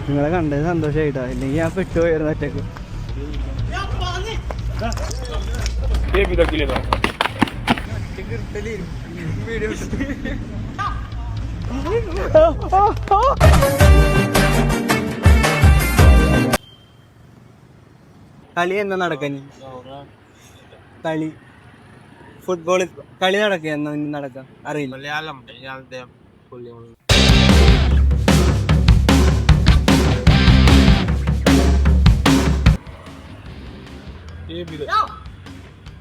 നിങ്ങളെ കണ്ടത് സന്തോഷമായിട്ടാ, ഇല്ലെങ്കിൽ ഞാൻ പെട്ടുപോയിരുന്നു ഒറ്റക്ക്. കളി എന്നാ നടക്കാൻ? കളി ഫുട്ബോൾ കളി നടക്കുക എന്നാ നടക്കാം അറിയില്ല.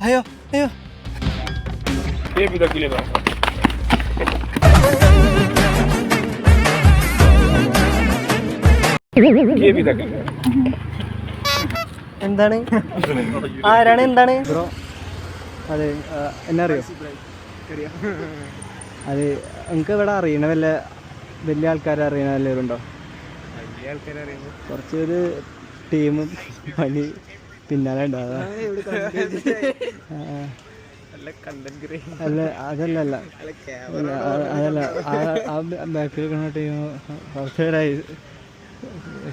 അയ്യോ അയ്യോ എന്താണ്? ആരാണ്? എന്താണ് ബ്രോ? അതെ, എന്നെ അറിയോ? അത് നിങ്ങൾക്ക് ഇവിടെ അറിയണ വലിയ ആൾക്കാരെ അറിയണ എല്ലാവരും ഉണ്ടോ? കുറച്ചൊരു ടീം പണി പിന്നാലെ ഉണ്ടാകാം. അല്ല അതല്ല അതല്ല ആ ബാക്കിൽ നിൽക്കുന്ന ടീം കുറച്ച് പേരായി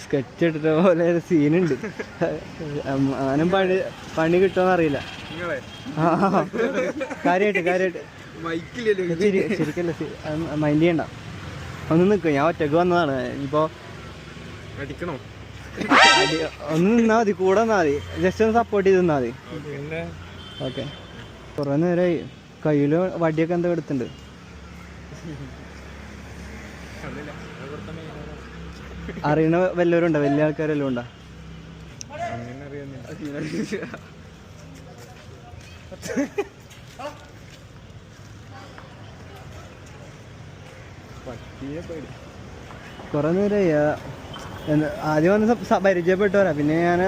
സ്കെച്ച് എടുത്ത പോലെ ഒരു സീനുണ്ട്. ഞാനും പണി കിട്ടുമെന്ന് അറിയില്ല. കാര്യമായിട്ട് ശരിക്കല്ല, മൈൻഡ് ചെയ്യണ്ട, ഒന്ന് നിൽക്കും. ഞാൻ ഒറ്റക്ക് വന്നതാണ്. ഇപ്പോൾ ഒന്ന് നിന്നാൽ മതി, കൂടെ നിന്നാൽ മതി, ജസ്റ്റ് ഒന്ന് സപ്പോർട്ട് ചെയ്ത് നിന്നാൽ മതി. ഓക്കെ. കുറേ നേരമായി. കയ്യിൽ വടിയൊക്കെ എന്താ എടുത്തിട്ടുണ്ട്? അറിയണ വല്ലവരും ഉണ്ടോ? വലിയ ആൾക്കാരെല്ലാം ഉണ്ടോ? കുറെ നേരമായി. ആദ്യം വന്ന് പരിചയപ്പെട്ടു വരാം, പിന്നെ ഞാൻ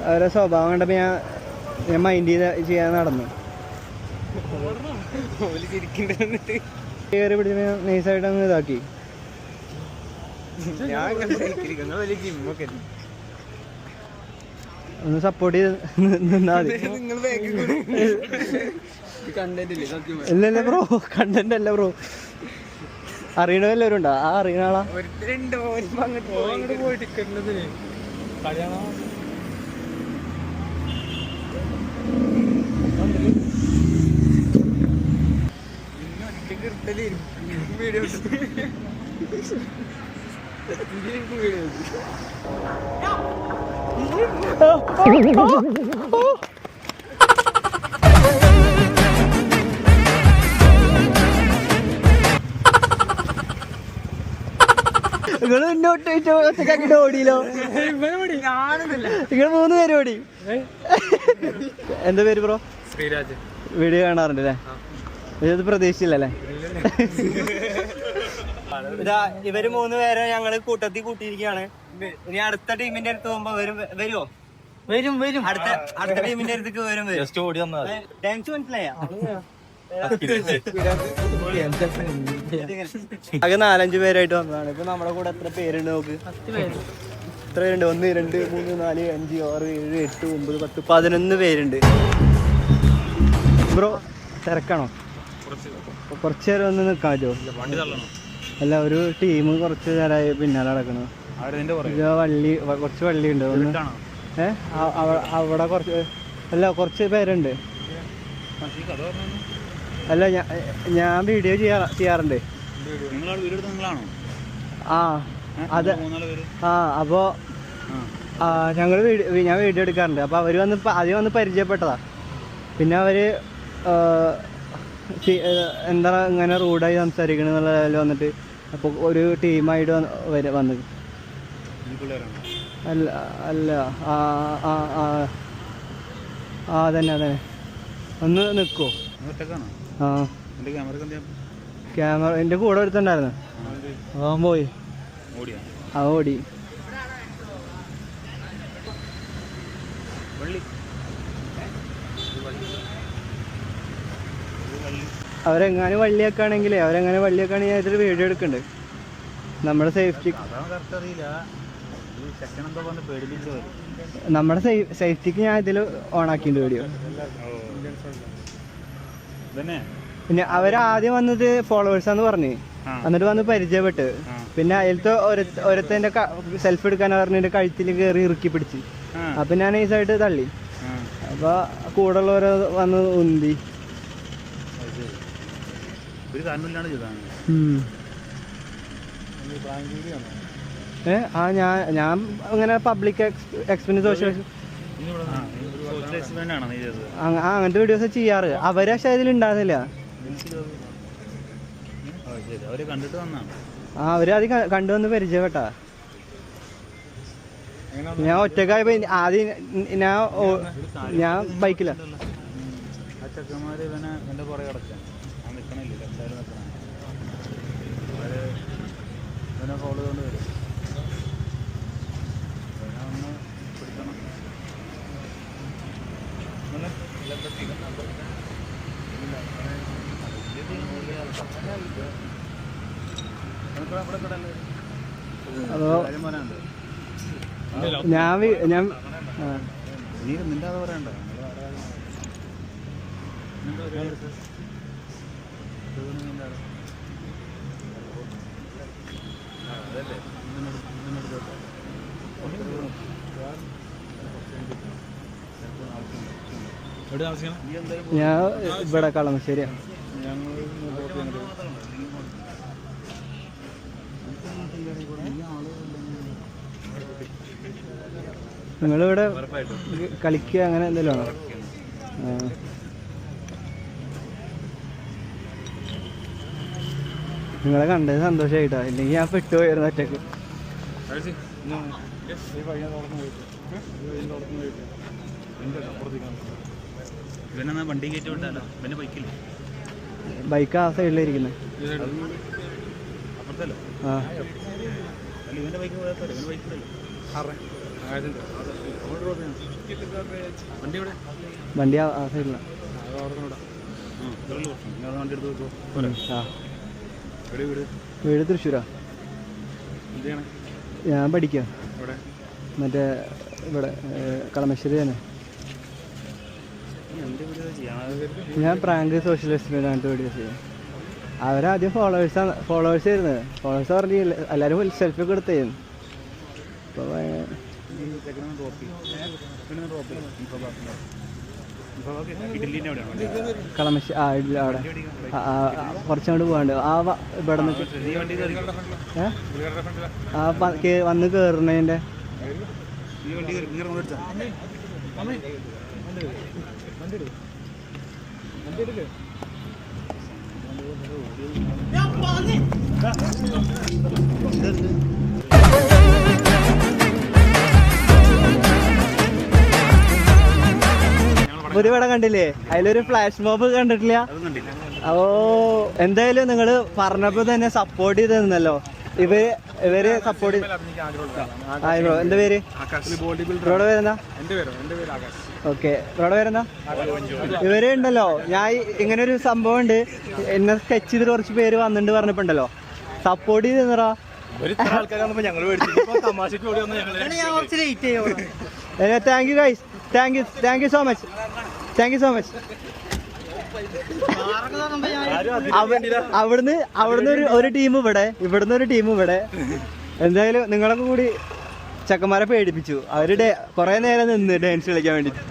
അവരെ സ്വഭാവം കണ്ടപ്പോൾ ഞാൻ മൈൻഡ് ചെയ്യാൻ നടന്നു. കയറി പിടിച്ച് നൈസായിട്ട് അങ്ങ് ഇതാക്കി. ഒന്ന് സപ്പോർട്ട് ചെയ്ത് നിന്നാ മതി. ഇല്ലല്ല ബ്രോ, കണ്ടന്റ് അല്ല ബ്രോ. അറിയണ എല്ലാവരും ഉണ്ടോ? ആ അറിയണ ആളാ? നിങ്ങൾ മുന്നോട്ട് ഒറ്റക്കാക്കിട്ട് ഓടിയില്ലോ? നിങ്ങൾ 3 പേര് ഓടി. എന്താ പേര് ബ്രോ? ശ്രീരാജ്. വീഡിയോ കാണാറുണ്ട് അല്ലേ? ഇത് പ്രതീക്ഷിച്ചില്ലല്ലേ? ഇതാ ഇവര് 3 പേരെ ഞങ്ങള് കൂട്ടത്തിൽ കൂട്ടിയിരിക്കുകയാണ്. ഇനി അടുത്ത ടീമിന്റെ അടുത്ത് പോകുമ്പോ വരുമോ? വരും. അടുത്ത ടീമിന്റെ അടുത്തേക്ക് വരും. ഡാൻസ് മനസ്സിലായ? ആകെ 4-5 പേരായിട്ട് വന്നതാണ്. ഇപ്പൊ നമ്മുടെ കൂടെ എത്ര പേരുണ്ട് നോക്ക്? എത്ര പേരുണ്ട്? 1 2 3 4 5 6 7 8 9 10 11 പേരുണ്ട്. ബ്രോ തിരക്കാണോ? കുറച്ച് നേരം ഒന്ന് നിൽക്കാൻ പറ്റുമോ? അല്ല, ഒരു ടീം കുറച്ച് നേരമായി പിന്നാലെ നടക്കണം. കുറച്ച് വള്ളി ഉണ്ട്. അവിടെ കുറച്ച് പേരുണ്ട്. അല്ല, ഞാൻ വീഡിയോ ചെയ്യാറുണ്ട്. അതെ. അപ്പോ ഞാൻ വീഡിയോ എടുക്കാറുണ്ട്. അപ്പൊ അവര് ആദ്യം വന്ന് പരിചയപ്പെട്ടതാ. പിന്നെ അവര് എന്താ ഇങ്ങനെ റൂഡായി സംസാരിക്കണം എന്നുള്ള ലെവലിൽ വന്നിട്ട് അപ്പോൾ ഒരു ടീമായിട്ട് വന്ന് അല്ല അതന്നെ ഒന്ന് നിൽക്കുമോ? ക്യാമറ എൻ്റെ കൂടെ എടുത്തിട്ടുണ്ടായിരുന്നു. അവൻ പോയി. ഓടി. അവരെങ്ങാനും വള്ളിയൊക്കെയാണെങ്കിലേ അതിൽ വീഡിയോ എടുക്കണ്ട്. നമ്മുടെ സേഫ്റ്റിക്ക് ഞാൻ ഇതിൽ ഓണാക്കിണ്ട് വീഡിയോ. പിന്നെ അവരാദ്യം വന്നത് ഫോളോവേഴ്സാന്ന് പറഞ്ഞു, എന്നിട്ട് വന്ന് പരിചയപ്പെട്ട് പിന്നെ അതിലത്തെ ഒരുത്തൻ്റെ സെൽഫ് എടുക്കാൻ പറഞ്ഞതിൻ്റെ കഴുത്തിൽ കയറി ഇറുക്കി പിടിച്ച്. അപ്പം ഞാൻ നൈസായിട്ട് തള്ളി. അപ്പോൾ കൂടെ ഉള്ളവരെ വന്ന് ഉന്തി. ഞാൻ ഇങ്ങനെ പബ്ലിക് എക്സ്പീരിയൻസ് അങ്ങനത്തെ വീഡിയോസ് ചെയ്യാറ്. അവരെ പക്ഷെ അതിൽ ഉണ്ടാകുന്നില്ല. അവര് അത് കണ്ടുവന്ന് പരിചയപ്പെട്ടാ. ഞാൻ ഒറ്റക്കായപ്പോ ആദ്യം ഞാൻ ബൈക്കില. അതോ ഞാൻ ഇവിടെ കളമശ്ശേരിയാ. നിങ്ങളിവിടെ കളിക്കുക അങ്ങനെ എന്തെങ്കിലും ആണോ? നിങ്ങളെ കണ്ടത് സന്തോഷമായിട്ടാ. ഇല്ലെങ്കിൽ ഞാൻ പെട്ടുപോയിരുന്നു ഒറ്റക്ക്. ബൈക്ക് ആ സൈഡിലിരിക്കുന്നത്. വണ്ടി ആ സൈഡിലാണ്. വീട് തൃശ്ശൂരാ. ഞാൻ പഠിക്കാം മറ്റേ ഇവിടെ കളമശ്ശേരി തന്നെ. ഞാൻ പ്രാങ്ക് സോഷ്യൽ എക്സ്പെരിമെന്റ് വീഡിയോസ് ചെയ്യാം. അവരാദ്യം ഫോളോവേഴ്സ് ആയിരുന്നു. ഫോളോവേഴ്സ് പറഞ്ഞ് എല്ലാവരും സെൽഫി ഒക്കെ എടുത്തായിരുന്നു. അപ്പോൾ കളമശ്ശേരി അവിടെ കുറച്ചങ്ങോട്ട് പോകാണ്ട് ഇവിടെ വന്ന് കയറുന്നതിൻ്റെ ഒരു പടം കണ്ടില്ലേ? അതിലൊരു ഫ്ലാഷ് മോബ് കണ്ടിട്ടില്ല. അപ്പോ എന്തായാലും നിങ്ങള് പറഞ്ഞപ്പോ തന്നെ സപ്പോർട്ട് ചെയ്ത് നിന്നല്ലോ. ഇവര് സപ്പോർട്ട്. ബ്രോ എന്താ പേര്? ബ്രോയുടെ പേരെന്താ? ഓക്കെ, ബ്രോയുടെ പേരെന്താ? ഇവര് ഉണ്ടല്ലോ, ഞാൻ ഇങ്ങനെ ഒരു സംഭവം ഉണ്ട്, എന്നെ സ്കെച്ച് ചെയ്തിട്ട് കുറച്ച് പേര് വന്നിട്ട് പറഞ്ഞപ്പോണ്ടല്ലോ സപ്പോർട്ട് ചെയ്ത് നിന്നറാ. Thank you guys, thank you so much. അവിടുന്ന് ഒരു ടീം ഇവിടെ, ഇവിടുന്ന് ഒരു ടീം ഇവിടെ. എന്തായാലും നിങ്ങളൊക്കെ കൂടി ചെക്കന്മാരെ പേടിപ്പിച്ചു. അവരുടെ കുറെ നേരം നിന്ന് ഡാൻസ് കളിക്കാൻ വേണ്ടിട്ട്.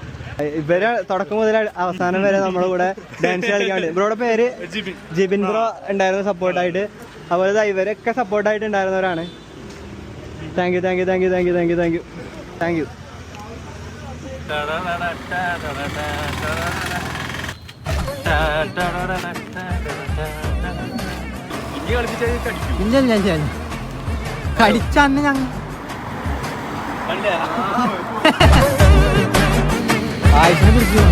ഇവരെ തുടക്കം മുതൽ അവസാനം വരെ നമ്മുടെ കൂടെ ഡാൻസ് കളിക്കാൻ വേണ്ടി. ബ്രോയുടെ പേര് ജിബിൻ ബ്രോ ഉണ്ടായിരുന്നു സപ്പോർട്ടായിട്ട്. അതുപോലെ ഇവരൊക്കെ സപ്പോർട്ടായിട്ട് ഉണ്ടായിരുന്നവരാണ്. Thank you. കടിച്ചന്ന് ഞങ്ങൾ ആയിരത്തിനെ പിടിച്ചു.